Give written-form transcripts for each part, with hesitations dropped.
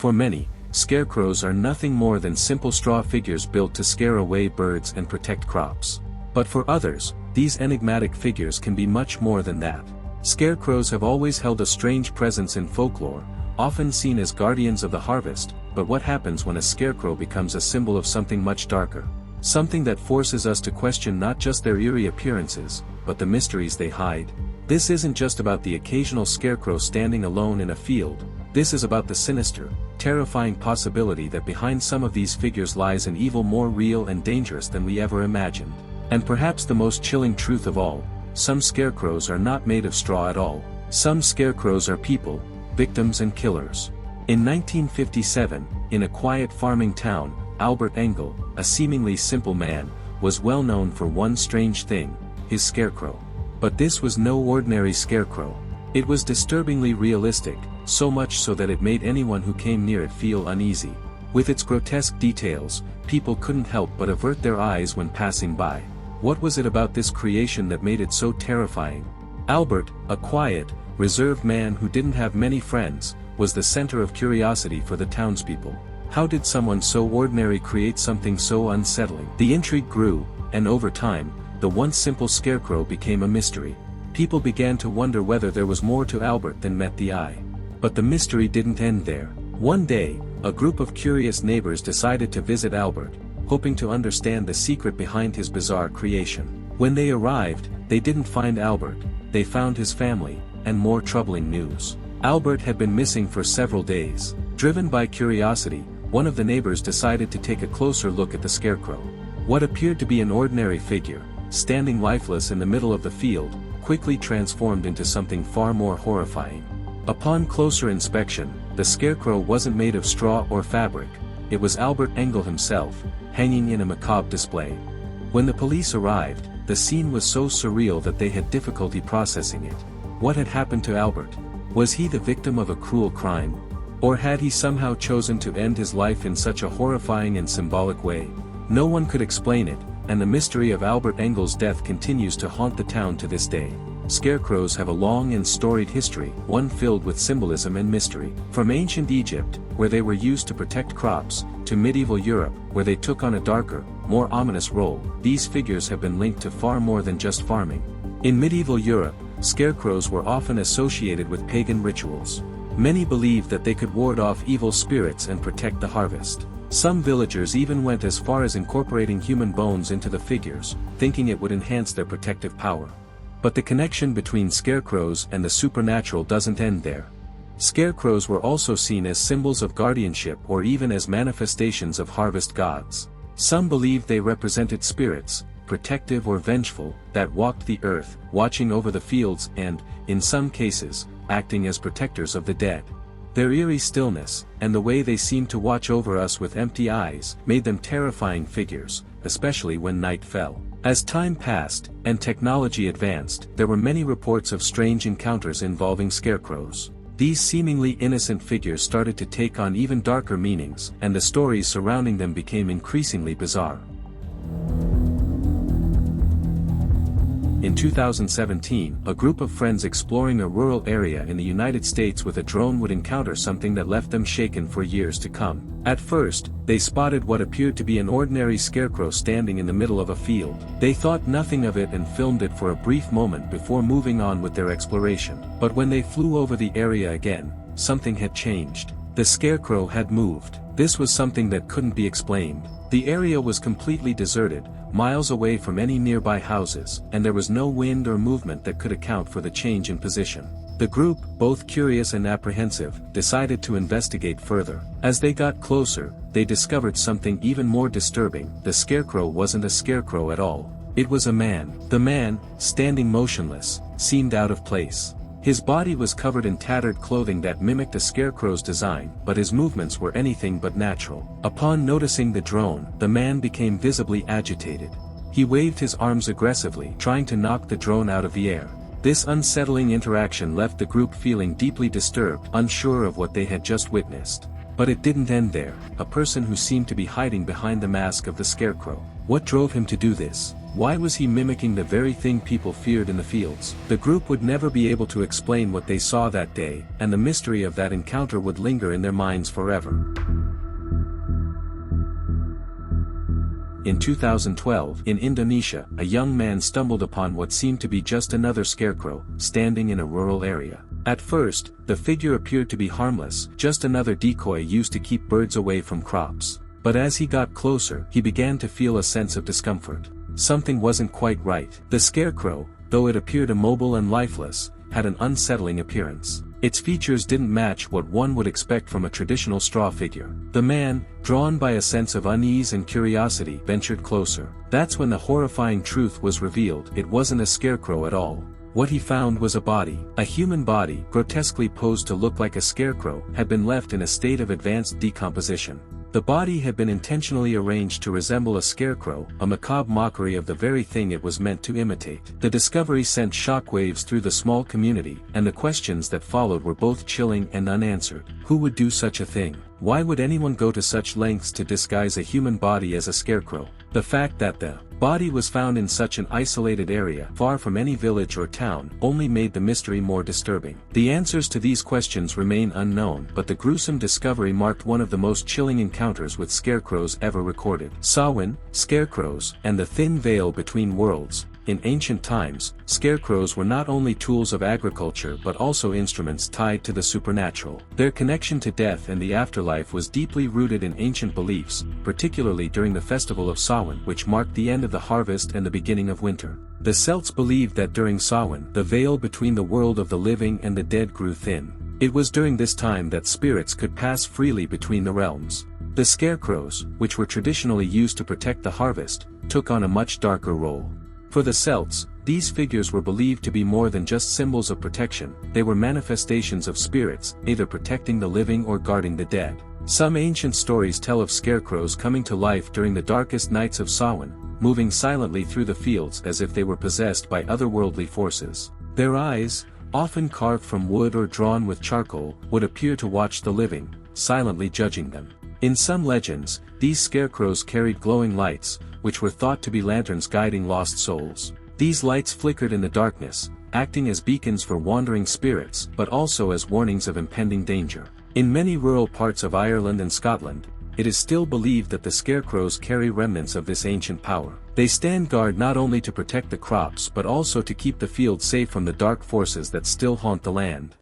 For many, scarecrows are nothing more than simple straw figures built to scare away birds and protect crops. But for others, these enigmatic figures can be much more than that. Scarecrows have always held a strange presence in folklore, often seen as guardians of the harvest, but what happens when a scarecrow becomes a symbol of something much darker? Something that forces us to question not just their eerie appearances, but the mysteries they hide. This isn't just about the occasional scarecrow standing alone in a field, this is about the sinister, terrifying possibility that behind some of these figures lies an evil more real and dangerous than we ever imagined. And perhaps the most chilling truth of all, some scarecrows are not made of straw at all. Some scarecrows are people, victims and killers. In 1957, in a quiet farming town, Albert Engel, a seemingly simple man, was well known for one strange thing, his scarecrow. But this was no ordinary scarecrow. It was disturbingly realistic, so much so that it made anyone who came near it feel uneasy. With its grotesque details, people couldn't help but avert their eyes when passing by. What was it about this creation that made it so terrifying? Albert, a quiet, reserved man who didn't have many friends, was the center of curiosity for the townspeople. How did someone so ordinary create something so unsettling? The intrigue grew, and over time, the once simple scarecrow became a mystery. People began to wonder whether there was more to Albert than met the eye. But the mystery didn't end there. One day, a group of curious neighbors decided to visit Albert, hoping to understand the secret behind his bizarre creation. When they arrived, they didn't find Albert, they found his family, and more troubling news. Albert had been missing for several days. Driven by curiosity, one of the neighbors decided to take a closer look at the scarecrow. What appeared to be an ordinary figure, standing lifeless in the middle of the field, quickly transformed into something far more horrifying. Upon closer inspection, the scarecrow wasn't made of straw or fabric, it was Albert Engel himself, hanging in a macabre display. When the police arrived, the scene was so surreal that they had difficulty processing it. What had happened to Albert? Was he the victim of a cruel crime? Or had he somehow chosen to end his life in such a horrifying and symbolic way? No one could explain it, and the mystery of Albert Engel's death continues to haunt the town to this day. Scarecrows have a long and storied history, one filled with symbolism and mystery. From ancient Egypt, where they were used to protect crops, to medieval Europe, where they took on a darker, more ominous role, these figures have been linked to far more than just farming. In medieval Europe, scarecrows were often associated with pagan rituals. Many believed that they could ward off evil spirits and protect the harvest. Some villagers even went as far as incorporating human bones into the figures, thinking it would enhance their protective power. But the connection between scarecrows and the supernatural doesn't end there. Scarecrows were also seen as symbols of guardianship or even as manifestations of harvest gods. Some believed they represented spirits, protective or vengeful, that walked the earth, watching over the fields and, in some cases, acting as protectors of the dead. Their eerie stillness, and the way they seemed to watch over us with empty eyes, made them terrifying figures, especially when night fell. As time passed, and technology advanced, there were many reports of strange encounters involving scarecrows. These seemingly innocent figures started to take on even darker meanings, and the stories surrounding them became increasingly bizarre. In 2017, a group of friends exploring a rural area in the United States with a drone would encounter something that left them shaken for years to come. At first, they spotted what appeared to be an ordinary scarecrow standing in the middle of a field. They thought nothing of it and filmed it for a brief moment before moving on with their exploration. But when they flew over the area again, something had changed. The scarecrow had moved. This was something that couldn't be explained. The area was completely deserted, miles away from any nearby houses, and there was no wind or movement that could account for the change in position. The group, both curious and apprehensive, decided to investigate further. As they got closer, they discovered something even more disturbing. The scarecrow wasn't a scarecrow at all. It was a man. The man, standing motionless, seemed out of place. His body was covered in tattered clothing that mimicked a scarecrow's design, but his movements were anything but natural. Upon noticing the drone, the man became visibly agitated. He waved his arms aggressively, trying to knock the drone out of the air. This unsettling interaction left the group feeling deeply disturbed, unsure of what they had just witnessed. But it didn't end there. A person who seemed to be hiding behind the mask of the scarecrow. What drove him to do this? Why was he mimicking the very thing people feared in the fields? The group would never be able to explain what they saw that day, and the mystery of that encounter would linger in their minds forever. In 2012, in Indonesia, a young man stumbled upon what seemed to be just another scarecrow, standing in a rural area. At first, the figure appeared to be harmless, just another decoy used to keep birds away from crops. But as he got closer, he began to feel a sense of discomfort. Something wasn't quite right. The scarecrow, though it appeared immobile and lifeless, had an unsettling appearance. Its features didn't match what one would expect from a traditional straw figure. The man, drawn by a sense of unease and curiosity, ventured closer. That's when the horrifying truth was revealed. It wasn't a scarecrow at all. What he found was a body. A human body, grotesquely posed to look like a scarecrow, had been left in a state of advanced decomposition. The body had been intentionally arranged to resemble a scarecrow, a macabre mockery of the very thing it was meant to imitate. The discovery sent shockwaves through the small community, and the questions that followed were both chilling and unanswered. Who would do such a thing? Why would anyone go to such lengths to disguise a human body as a scarecrow? The fact that the body was found in such an isolated area, far from any village or town, only made the mystery more disturbing. The answers to these questions remain unknown, but the gruesome discovery marked one of the most chilling encounters with scarecrows ever recorded. Samhain, scarecrows, and the thin veil between worlds. In ancient times, scarecrows were not only tools of agriculture but also instruments tied to the supernatural. Their connection to death and the afterlife was deeply rooted in ancient beliefs, particularly during the festival of Samhain, which marked the end of the harvest and the beginning of winter. The Celts believed that during Samhain, the veil between the world of the living and the dead grew thin. It was during this time that spirits could pass freely between the realms. The scarecrows, which were traditionally used to protect the harvest, took on a much darker role. For the Celts, these figures were believed to be more than just symbols of protection. They were manifestations of spirits, either protecting the living or guarding the dead. Some ancient stories tell of scarecrows coming to life during the darkest nights of Samhain, moving silently through the fields as if they were possessed by otherworldly forces. Their eyes, often carved from wood or drawn with charcoal, would appear to watch the living, silently judging them. In some legends, these scarecrows carried glowing lights, which were thought to be lanterns guiding lost souls. These lights flickered in the darkness, acting as beacons for wandering spirits, but also as warnings of impending danger. In many rural parts of Ireland and Scotland, it is still believed that the scarecrows carry remnants of this ancient power. They stand guard not only to protect the crops but also to keep the fields safe from the dark forces that still haunt the land.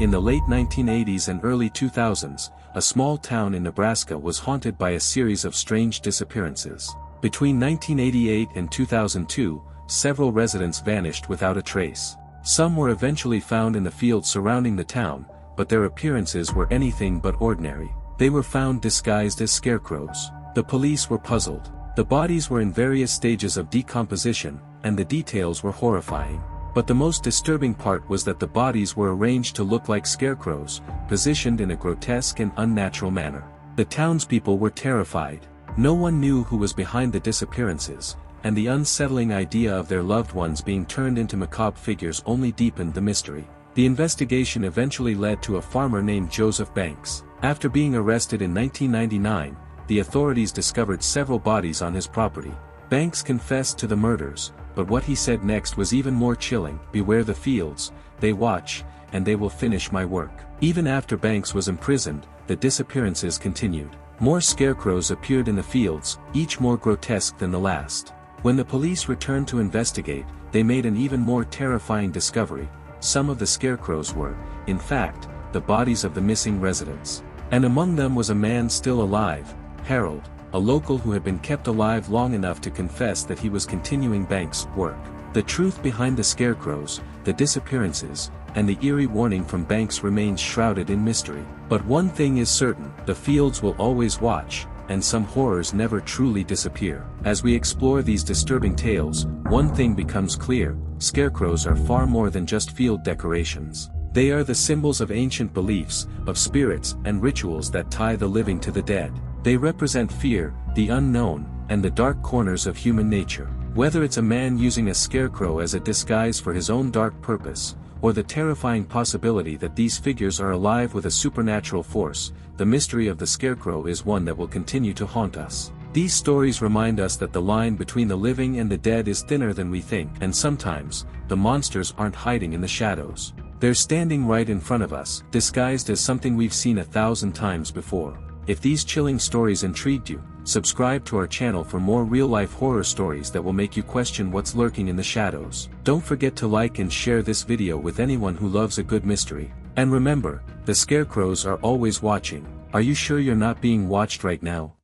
In the late 1980s and early 2000s, a small town in Nebraska was haunted by a series of strange disappearances. Between 1988 and 2002, several residents vanished without a trace. Some were eventually found in the fields surrounding the town, but their appearances were anything but ordinary. They were found disguised as scarecrows. The police were puzzled. The bodies were in various stages of decomposition, and the details were horrifying. But the most disturbing part was that the bodies were arranged to look like scarecrows, positioned in a grotesque and unnatural manner. The townspeople were terrified. No one knew who was behind the disappearances, and the unsettling idea of their loved ones being turned into macabre figures only deepened the mystery. The investigation eventually led to a farmer named Joseph Banks. After being arrested in 1999, the authorities discovered several bodies on his property. Banks confessed to the murders, but what he said next was even more chilling. "Beware the fields, they watch, and they will finish my work." Even after Banks was imprisoned, the disappearances continued. More scarecrows appeared in the fields, each more grotesque than the last. When the police returned to investigate, they made an even more terrifying discovery. Some of the scarecrows were, in fact, the bodies of the missing residents. And among them was a man still alive, Harold, a local who had been kept alive long enough to confess that he was continuing Banks' work. The truth behind the scarecrows, the disappearances, and the eerie warning from Banks remains shrouded in mystery. But one thing is certain: the fields will always watch, and some horrors never truly disappear. As we explore these disturbing tales, one thing becomes clear: scarecrows are far more than just field decorations. They are the symbols of ancient beliefs, of spirits and rituals that tie the living to the dead. They represent fear, the unknown, and the dark corners of human nature. Whether it's a man using a scarecrow as a disguise for his own dark purpose, or the terrifying possibility that these figures are alive with a supernatural force, the mystery of the scarecrow is one that will continue to haunt us. These stories remind us that the line between the living and the dead is thinner than we think, and sometimes, the monsters aren't hiding in the shadows. They're standing right in front of us, disguised as something we've seen 1,000 times before. If these chilling stories intrigued you, subscribe to our channel for more real-life horror stories that will make you question what's lurking in the shadows. Don't forget to like and share this video with anyone who loves a good mystery. And remember, the scarecrows are always watching. Are you sure you're not being watched right now?